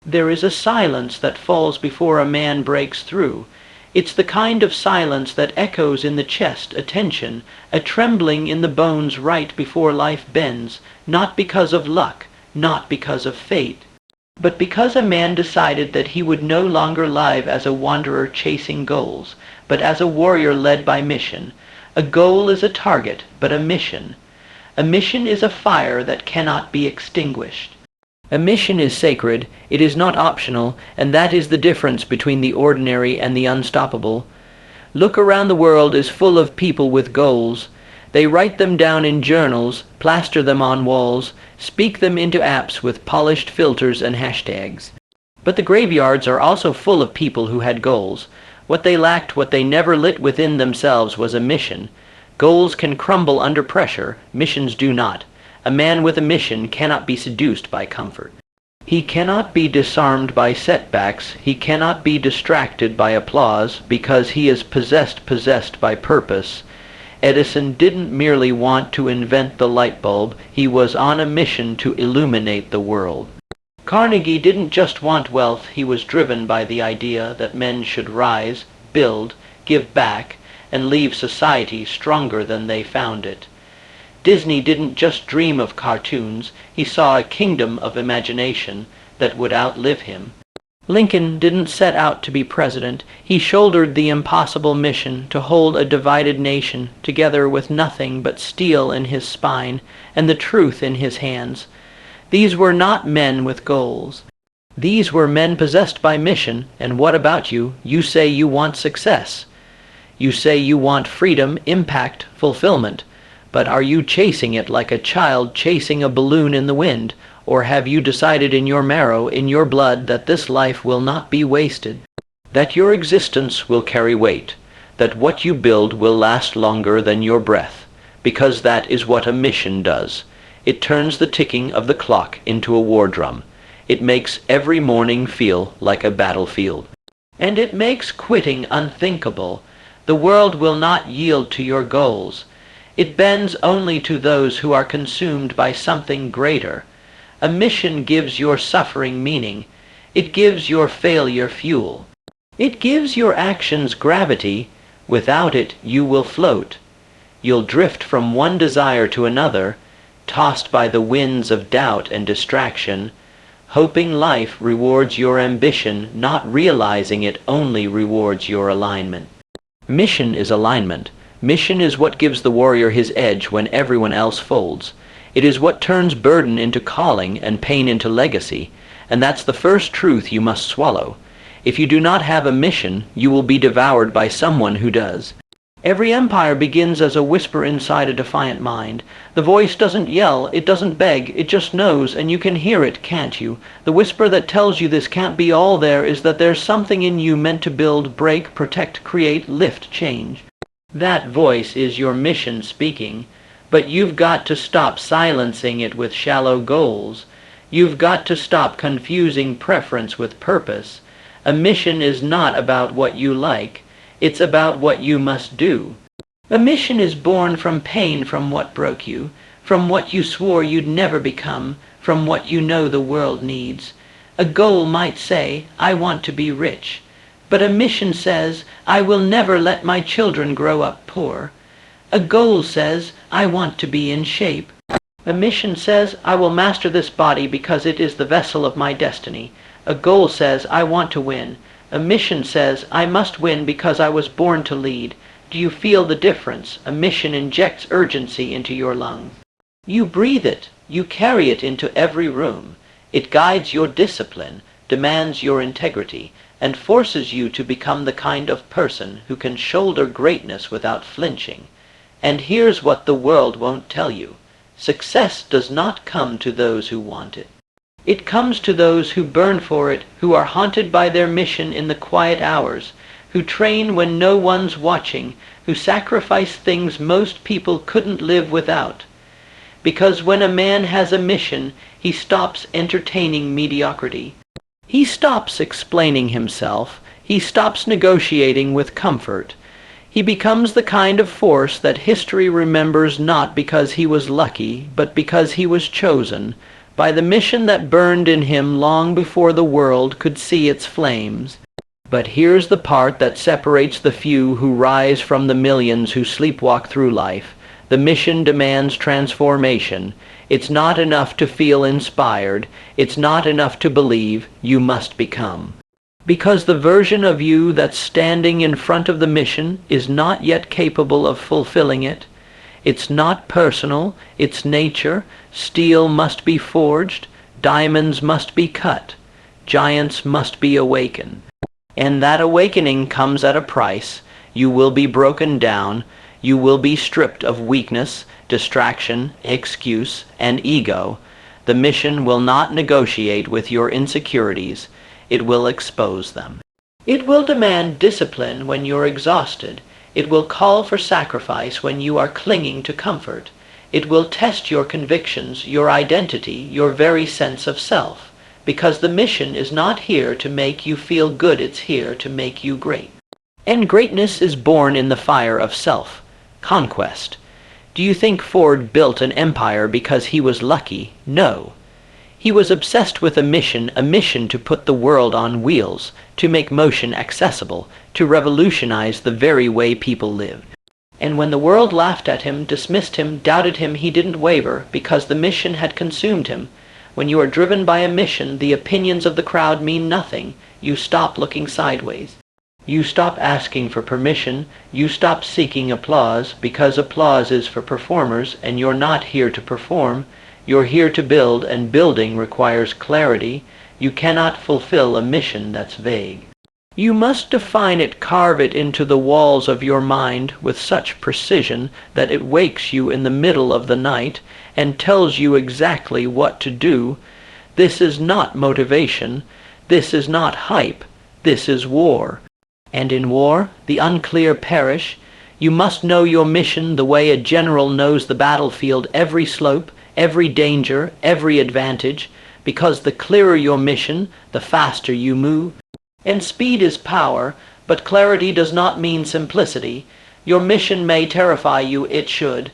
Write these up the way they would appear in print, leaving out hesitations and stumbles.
There is a silence that falls before a man breaks through. It's the kind of silence that echoes in the chest, a tension, a trembling in the bones right before life bends, not because of luck, not because of fate, but because a man decided that he would no longer live as a wanderer chasing goals, but as a warrior led by mission. A goal is a target, but a mission is a fire that cannot be extinguished. A mission is sacred, it is not optional, and that is the difference between the ordinary and the unstoppable. Look around, the world is full of people with goals. They write them down in journals, plaster them on walls, speak them into apps with polished filters and hashtags. But the graveyards are also full of people who had goals. What they lacked, what they never lit within themselves, was a mission. Goals can crumble under pressure, missions do not. A man with a mission cannot be seduced by comfort. He cannot be disarmed by setbacks. He cannot be distracted by applause, because he is possessed by purpose. Edison didn't merely want to invent the light bulb, he was on a mission to illuminate the world. Carnegie didn't just want wealth, he was driven by the idea that men should rise, build, give back, and leave society stronger than they found it. Disney didn't just dream of cartoons, he saw a kingdom of imagination that would outlive him. Lincoln didn't set out to be president, he shouldered the impossible mission to hold a divided nation together with nothing but steel in his spine and the truth in his hands. These were not men with goals. These were men possessed by mission, and what about you? You say you want success. You say you want freedom, impact, fulfillment. But are you chasing it like a child chasing a balloon in the wind? Or have you decided in your marrow, in your blood, that this life will not be wasted? That your existence will carry weight? That what you build will last longer than your breath? Because that is what a mission does. It turns the ticking of the clock into a war drum. It makes every morning feel like a battlefield. And it makes quitting unthinkable. The world will not yield to your goals. It bends only to those who are consumed by something greater. A mission gives your suffering meaning. It gives your failure fuel. It gives your actions gravity. Without it, you will float. You'll drift from one desire to another, tossed by the winds of doubt and distraction, hoping life rewards your ambition, not realizing it only rewards your alignment. Mission is alignment. Mission is what gives the warrior his edge when everyone else folds. It is what turns burden into calling and pain into legacy, and that's the first truth you must swallow. If you do not have a mission, you will be devoured by someone who does. Every empire begins as a whisper inside a defiant mind. The voice doesn't yell, it doesn't beg, it just knows, and you can hear it, can't you? The whisper that tells you this can't be all there is that there's something in you meant to build, break, protect, create, lift, change. That voice is your mission speaking, but you've got to stop silencing it with shallow goals. You've got to stop confusing preference with purpose. A mission is not about what you like. It's about what you must do. A mission is born from pain, from what broke you, from what you swore you'd never become, from what you know the world needs. A goal might say, I want to be rich. But a mission says, I will never let my children grow up poor. A goal says, I want to be in shape. A mission says, I will master this body because it is the vessel of my destiny. A goal says, I want to win. A mission says, I must win because I was born to lead. Do you feel the difference? A mission injects urgency into your lungs. You breathe it. You carry it into every room. It guides your discipline, demands your integrity, and forces you to become the kind of person who can shoulder greatness without flinching. And here's what the world won't tell you. Success does not come to those who want it. It comes to those who burn for it, who are haunted by their mission in the quiet hours, who train when no one's watching, who sacrifice things most people couldn't live without. Because when a man has a mission, he stops entertaining mediocrity. He stops explaining himself. He stops negotiating with comfort. He becomes the kind of force that history remembers not because he was lucky, but because he was chosen, by the mission that burned in him long before the world could see its flames. But here's the part that separates the few who rise from the millions who sleepwalk through life. The mission demands transformation. It's not enough to feel inspired. It's not enough to believe. You must become. Because the version of you that's standing in front of the mission is not yet capable of fulfilling it. It's not personal. It's nature. Steel must be forged. Diamonds must be cut. Giants must be awakened. And that awakening comes at a price. You will be broken down. You will be stripped of weakness, distraction, excuse, and ego. The mission will not negotiate with your insecurities. It will expose them. It will demand discipline when you're exhausted. It will call for sacrifice when you are clinging to comfort. It will test your convictions, your identity, your very sense of self. Because the mission is not here to make you feel good, it's here to make you great. And greatness is born in the fire of self-conquest. Do you think Ford built an empire because he was lucky? No. He was obsessed with a mission to put the world on wheels, to make motion accessible, to revolutionize the very way people lived. And when the world laughed at him, dismissed him, doubted him, he didn't waver because the mission had consumed him. When you are driven by a mission, the opinions of the crowd mean nothing. You stop looking sideways. You stop asking for permission. You stop seeking applause, because applause is for performers, and you're not here to perform. You're here to build, and building requires clarity. You cannot fulfill a mission that's vague. You must define it, carve it into the walls of your mind with such precision that it wakes you in the middle of the night and tells you exactly what to do. This is not motivation. This is not hype. This is war. And in war, the unclear perish. You must know your mission the way a general knows the battlefield, every slope, every danger, every advantage, because the clearer your mission, the faster you move. And speed is power, but clarity does not mean simplicity. Your mission may terrify you, it should.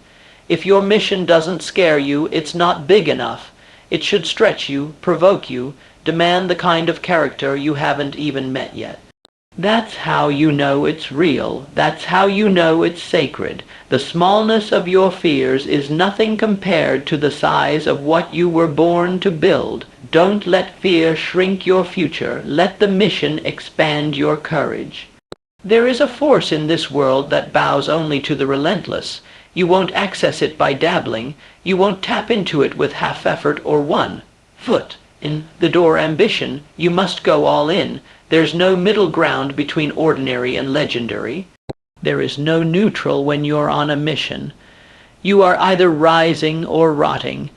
If your mission doesn't scare you, it's not big enough. It should stretch you, provoke you, demand the kind of character you haven't even met yet. That's how you know it's real. That's how you know it's sacred. The smallness of your fears is nothing compared to the size of what you were born to build. Don't let fear shrink your future. Let the mission expand your courage. There is a force in this world that bows only to the relentless. You won't access it by dabbling. You won't tap into it with half effort or one foot in the door ambition. You must go all in. There's no middle ground between ordinary and legendary. There is no neutral when you're on a mission. You are either rising or rotting.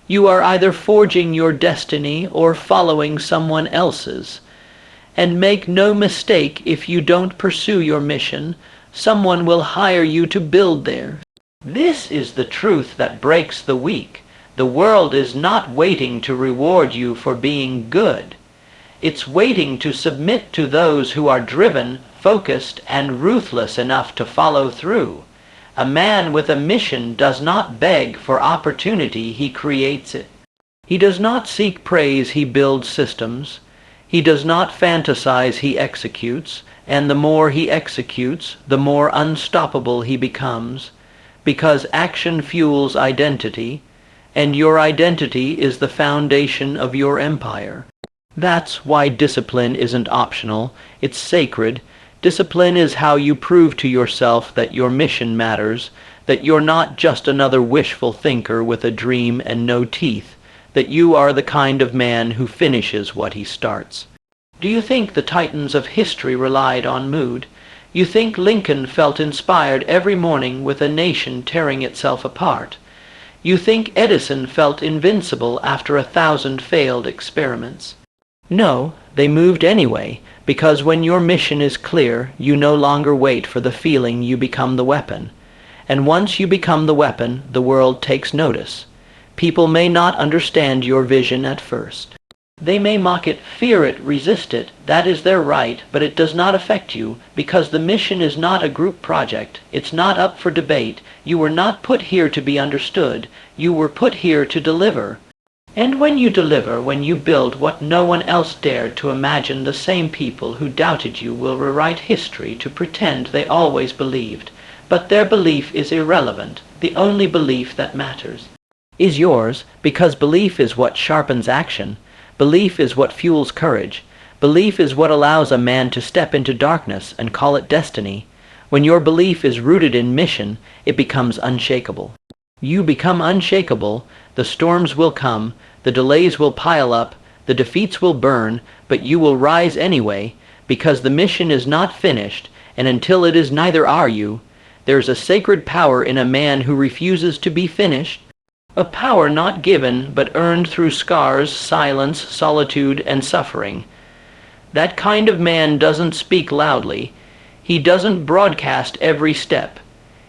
You are either forging your destiny or following someone else's. And make no mistake, if you don't pursue your mission, someone will hire you to build theirs. This is the truth that breaks the weak. The world is not waiting to reward you for being good. It's waiting to submit to those who are driven, focused, and ruthless enough to follow through. A man with a mission does not beg for opportunity, he creates it. He does not seek praise, he builds systems. He does not fantasize, he executes. And the more he executes, the more unstoppable he becomes. Because action fuels identity, and your identity is the foundation of your empire. That's why discipline isn't optional. It's sacred. Discipline is how you prove to yourself that your mission matters, that you're not just another wishful thinker with a dream and no teeth, that you are the kind of man who finishes what he starts. Do you think the titans of history relied on mood? You think Lincoln felt inspired every morning with a nation tearing itself apart? You think Edison felt invincible after 1,000 failed experiments? No, they moved anyway, because when your mission is clear, you no longer wait for the feeling, you become the weapon. And once you become the weapon, the world takes notice. People may not understand your vision at first. They may mock it, fear it, resist it. That is their right, but it does not affect you, because the mission is not a group project. It's not up for debate. You were not put here to be understood. You were put here to deliver. And when you deliver, when you build what no one else dared to imagine, the same people who doubted you will rewrite history to pretend they always believed. But their belief is irrelevant. The only belief that matters is yours, because belief is what sharpens action. Belief is what fuels courage. Belief is what allows a man to step into darkness and call it destiny. When your belief is rooted in mission, it becomes unshakable. You become unshakable, the storms will come, the delays will pile up, the defeats will burn, but you will rise anyway, because the mission is not finished, and until it is, neither are you. There's a sacred power in a man who refuses to be finished, a power not given but earned through scars, silence, solitude, and suffering. That kind of man doesn't speak loudly. He doesn't broadcast every step.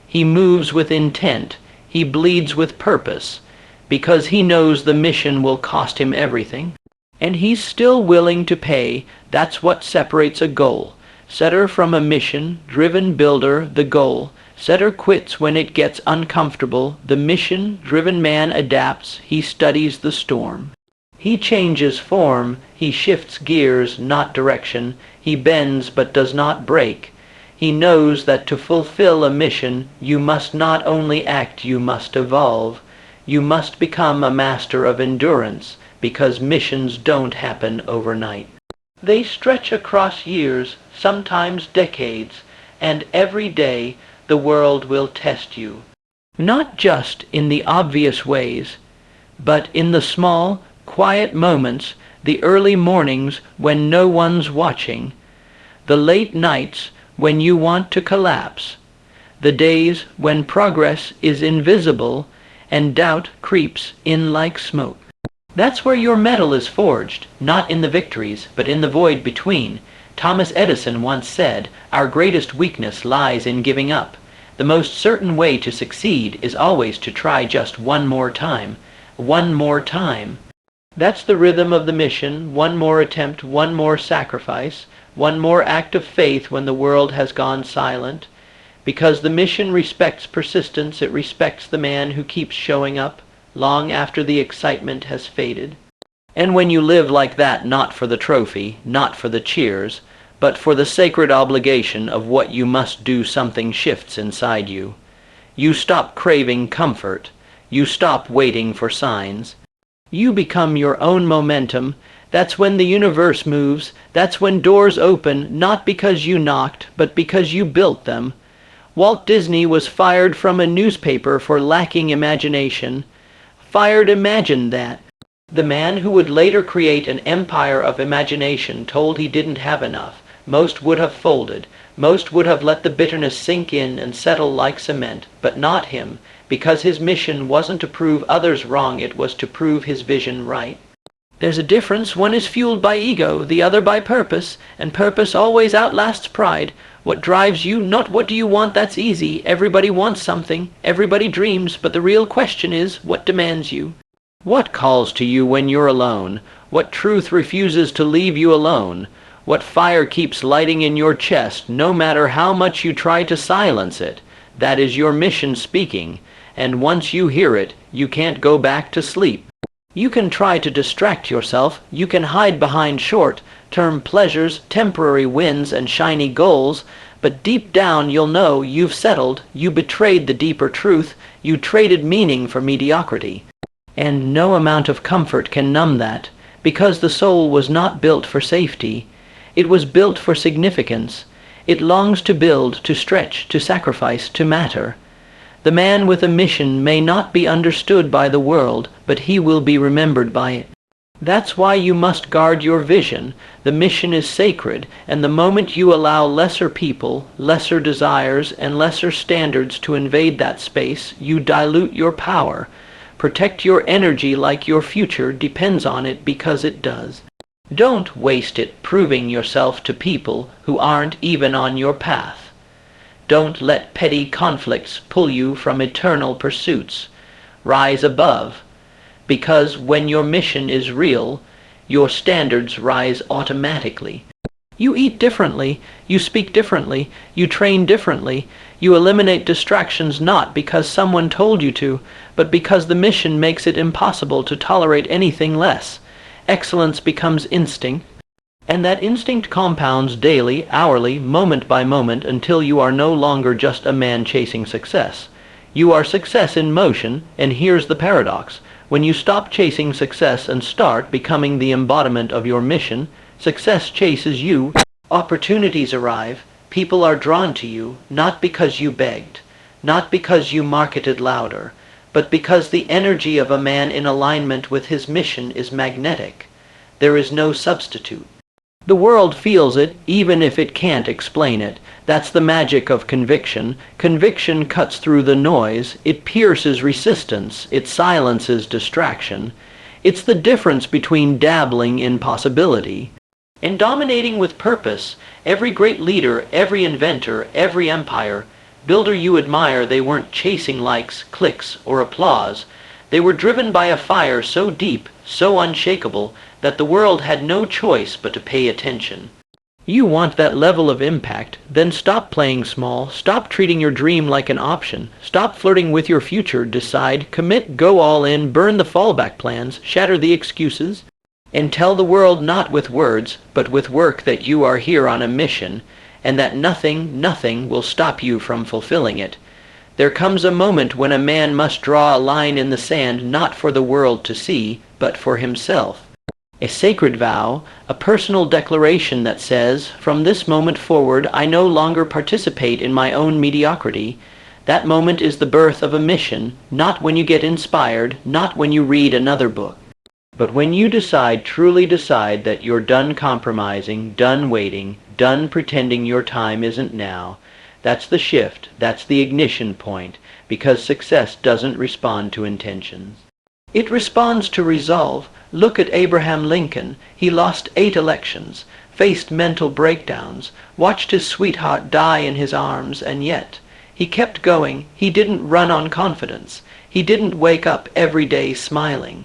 He moves with intent. He bleeds with purpose, because he knows the mission will cost him everything. And he's still willing to pay. That's what separates a goal setter from a mission-driven builder. The goal setter quits when it gets uncomfortable. The mission-driven man adapts. He studies the storm. He changes form. He shifts gears, not direction. He bends but does not break. He knows that to fulfill a mission, you must not only act, you must evolve. You must become a master of endurance, because missions don't happen overnight. They stretch across years, sometimes decades, and every day the world will test you. Not just in the obvious ways, but in the small, quiet moments, the early mornings when no one's watching, the late nights when you want to collapse, the days when progress is invisible and doubt creeps in like smoke. That's where your metal is forged, not in the victories, but in the void between. Thomas Edison once said, "Our greatest weakness lies in giving up. The most certain way to succeed is always to try just one more time. One more time." That's the rhythm of the mission. One more attempt, one more sacrifice, one more act of faith when the world has gone silent. Because the mission respects persistence, it respects the man who keeps showing up long after the excitement has faded. And when you live like that, not for the trophy, not for the cheers, but for the sacred obligation of what you must do, something shifts inside you. You stop craving comfort. You stop waiting for signs. You become your own momentum. That's when the universe moves. That's when doors open, not because you knocked, but because you built them. Walt Disney was fired from a newspaper for lacking imagination. Fired, imagine that. The man who would later create an empire of imagination told he didn't have enough. Most would have folded. Most would have let the bitterness sink in and settle like cement, but not him, because his mission wasn't to prove others wrong, it was to prove his vision right. There's a difference. One is fueled by ego, the other by purpose, and purpose always outlasts pride. What drives you, not what do you want, that's easy. Everybody wants something, everybody dreams, but the real question is, what demands you? What calls to you when you're alone? What truth refuses to leave you alone? What fire keeps lighting in your chest, no matter how much you try to silence it? That is your mission speaking, and once you hear it, you can't go back to sleep. You can try to distract yourself, you can hide behind short-term pleasures, temporary wins, and shiny goals, but deep down you'll know you've settled, you betrayed the deeper truth, you traded meaning for mediocrity. And no amount of comfort can numb that, because the soul was not built for safety. It was built for significance. It longs to build, to stretch, to sacrifice, to matter. The man with a mission may not be understood by the world, but he will be remembered by it. That's why you must guard your vision. The mission is sacred, and the moment you allow lesser people, lesser desires, and lesser standards to invade that space, you dilute your power. Protect your energy like your future depends on it, because it does. Don't waste it proving yourself to people who aren't even on your path. Don't let petty conflicts pull you from eternal pursuits. Rise above, because when your mission is real, your standards rise automatically. You eat differently, you speak differently, you train differently, you eliminate distractions not because someone told you to, but because the mission makes it impossible to tolerate anything less. Excellence becomes instinct, and that instinct compounds daily, hourly, moment by moment until you are no longer just a man chasing success. You are success in motion, and here's the paradox. When you stop chasing success and start becoming the embodiment of your mission, success chases you. Opportunities arrive. People are drawn to you, not because you begged, not because you marketed louder, but because the energy of a man in alignment with his mission is magnetic. There is no substitute. The world feels it, even if it can't explain it. That's the magic of conviction. Conviction cuts through the noise. It pierces resistance. It silences distraction. It's the difference between dabbling in possibility and dominating with purpose. Every great leader, every inventor, every empire, builder you admire, they weren't chasing likes, clicks, or applause. They were driven by a fire so deep, so unshakable, that the world had no choice but to pay attention. You want that level of impact? Then stop playing small, stop treating your dream like an option, stop flirting with your future, decide, commit, go all in, burn the fallback plans, shatter the excuses, and tell the world not with words, but with work that you are here on a mission, and that nothing will stop you from fulfilling it. There comes a moment when a man must draw a line in the sand not for the world to see, but for himself. A sacred vow, a personal declaration that says, from this moment forward I no longer participate in my own mediocrity. That moment is the birth of a mission, not when you get inspired, not when you read another book, but when you truly decide that you're done compromising, done waiting, done pretending your time isn't now. That's the shift, that's the ignition point, because success doesn't respond to intentions. It responds to resolve. Look at Abraham Lincoln. He lost 8 elections, faced mental breakdowns, watched his sweetheart die in his arms, and yet he kept going. He didn't run on confidence. He didn't wake up every day smiling.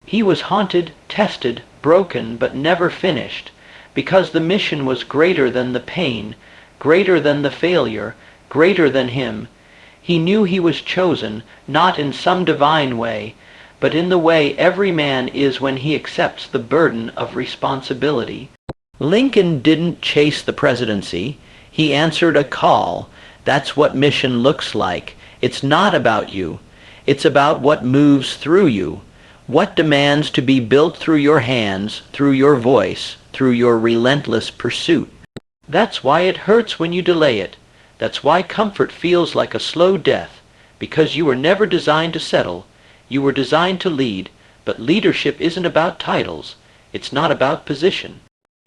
He was haunted, tested, broken, but never finished, because the mission was greater than the pain, greater than the failure, greater than him. He knew he was chosen, not in some divine way, but in the way every man is when he accepts the burden of responsibility. Lincoln didn't chase the presidency. He answered a call. That's what mission looks like. It's not about you. It's about what moves through you, what demands to be built through your hands, through your voice, through your relentless pursuit. That's why it hurts when you delay it. That's why comfort feels like a slow death, because you were never designed to settle. You were designed to lead, but leadership isn't about titles. It's not about position.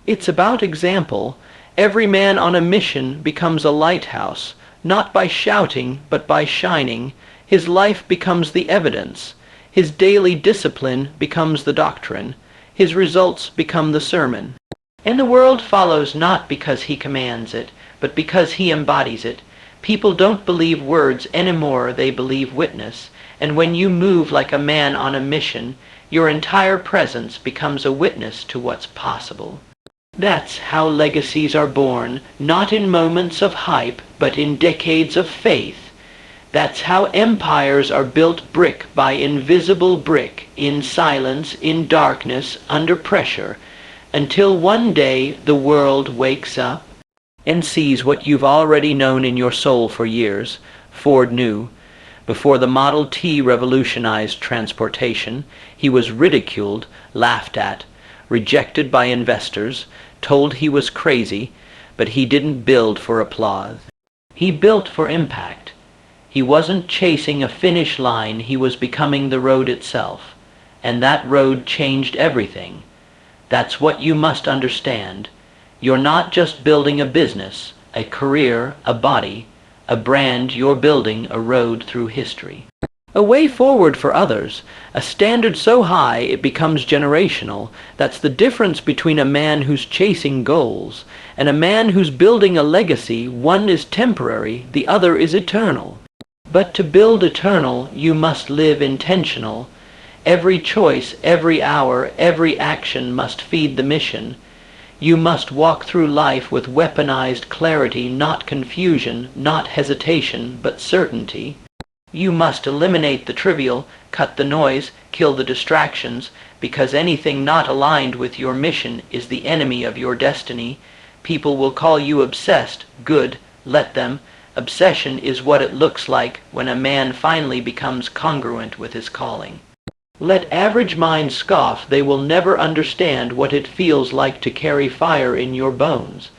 It's about example. Every man on a mission becomes a lighthouse, not by shouting, but by shining. His life becomes the evidence. His daily discipline becomes the doctrine. His results become the sermon. And the world follows not because he commands it, but because he embodies it. People don't believe words anymore, they believe witness. And when you move like a man on a mission, your entire presence becomes a witness to what's possible. That's how legacies are born, not in moments of hype, but in decades of faith. That's how empires are built brick by invisible brick, in silence, in darkness, under pressure, until one day the world wakes up and sees what you've already known in your soul for years. Ford knew. Before the Model T revolutionized transportation, he was ridiculed, laughed at, rejected by investors, told he was crazy, but he didn't build for applause. He built for impact. He wasn't chasing a finish line, he was becoming the road itself. And that road changed everything. That's what you must understand. You're not just building a business, a career, a body, a brand. You're building a road through history. A way forward for others, a standard so high it becomes generational. That's the difference between a man who's chasing goals and a man who's building a legacy. One is temporary, the other is eternal. But to build eternal, you must live intentional. Every choice, every hour, every action must feed the mission. You must walk through life with weaponized clarity, not confusion, not hesitation, but certainty. You must eliminate the trivial, cut the noise, kill the distractions, because anything not aligned with your mission is the enemy of your destiny. People will call you obsessed. Good, let them. Obsession is what it looks like when a man finally becomes congruent with his calling. Let average minds scoff. They will never understand what it feels like to carry fire in your bones.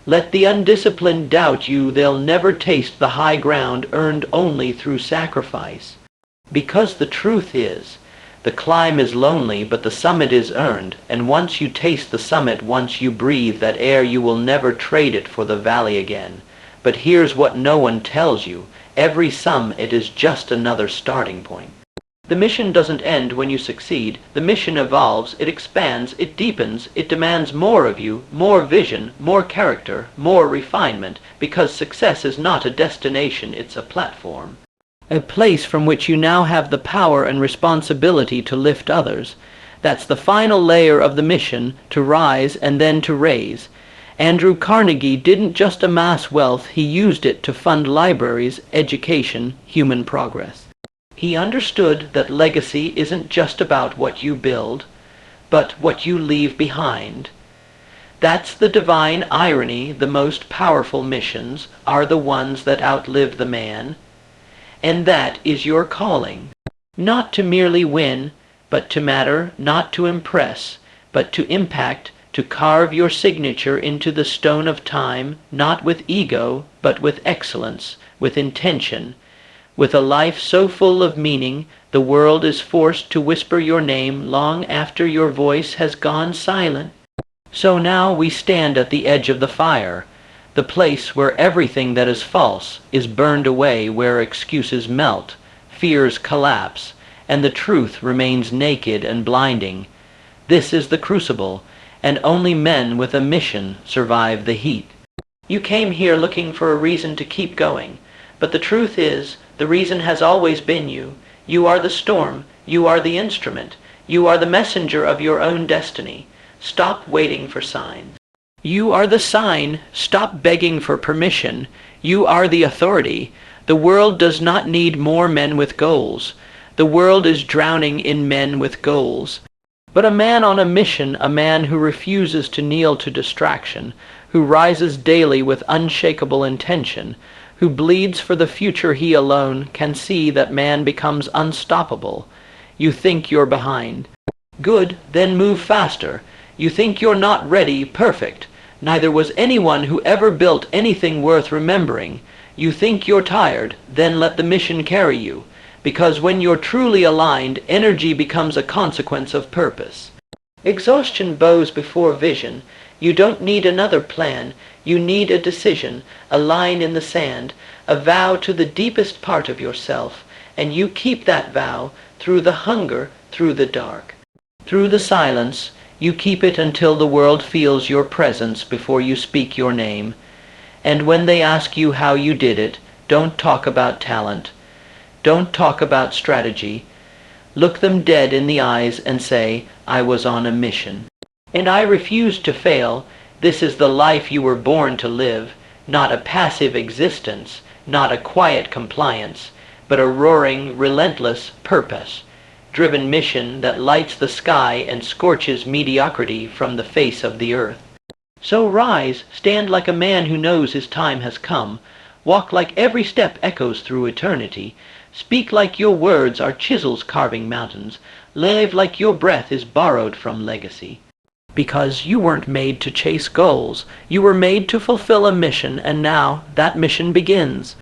Let the undisciplined doubt you. They'll never taste the high ground earned only through sacrifice. Because the truth is, the climb is lonely, but the summit is earned, and once you taste the summit, once you breathe that air, you will never trade it for the valley again. But here's what no one tells you. Every summit is just another starting point. The mission doesn't end when you succeed. The mission evolves, it expands, it deepens, it demands more of you, more vision, more character, more refinement, because success is not a destination, it's a platform. A place from which you now have the power and responsibility to lift others. That's the final layer of the mission, to rise and then to raise. Andrew Carnegie didn't just amass wealth, he used it to fund libraries, education, human progress. He understood that legacy isn't just about what you build, but what you leave behind. That's the divine irony. The most powerful missions are the ones that outlive the man. And that is your calling. Not to merely win, but to matter, not to impress, but to impact, to carve your signature into the stone of time, not with ego, but with excellence, with intention. With a life so full of meaning, the world is forced to whisper your name long after your voice has gone silent. So now we stand at the edge of the fire, the place where everything that is false is burned away, where excuses melt, fears collapse, and the truth remains naked and blinding. This is the crucible, and only men with a mission survive the heat. You came here looking for a reason to keep going, but the truth is, the reason has always been you. You are the storm. You are the instrument. You are the messenger of your own destiny. Stop waiting for signs. You are the sign. Stop begging for permission. You are the authority. The world does not need more men with goals. The world is drowning in men with goals. But a man on a mission, a man who refuses to kneel to distraction, who rises daily with unshakable intention, who bleeds for the future, he alone can see that man becomes unstoppable. You think you're behind. Good, then move faster. You think you're not ready, perfect. Neither was anyone who ever built anything worth remembering. You think you're tired, then let the mission carry you. Because when you're truly aligned, energy becomes a consequence of purpose. Exhaustion bows before vision. You don't need another plan. You need a decision, a line in the sand, a vow to the deepest part of yourself, and you keep that vow through the hunger, through the dark. Through the silence, you keep it until the world feels your presence before you speak your name. And when they ask you how you did it, don't talk about talent. Don't talk about strategy. Look them dead in the eyes and say, I was on a mission. And I refused to fail. This is the life you were born to live, not a passive existence, not a quiet compliance, but a roaring, relentless purpose-driven mission that lights the sky and scorches mediocrity from the face of the earth. So rise, stand like a man who knows his time has come, walk like every step echoes through eternity, speak like your words are chisels carving mountains, live like your breath is borrowed from legacy. Because you weren't made to chase goals. You were made to fulfill a mission, and now that mission begins.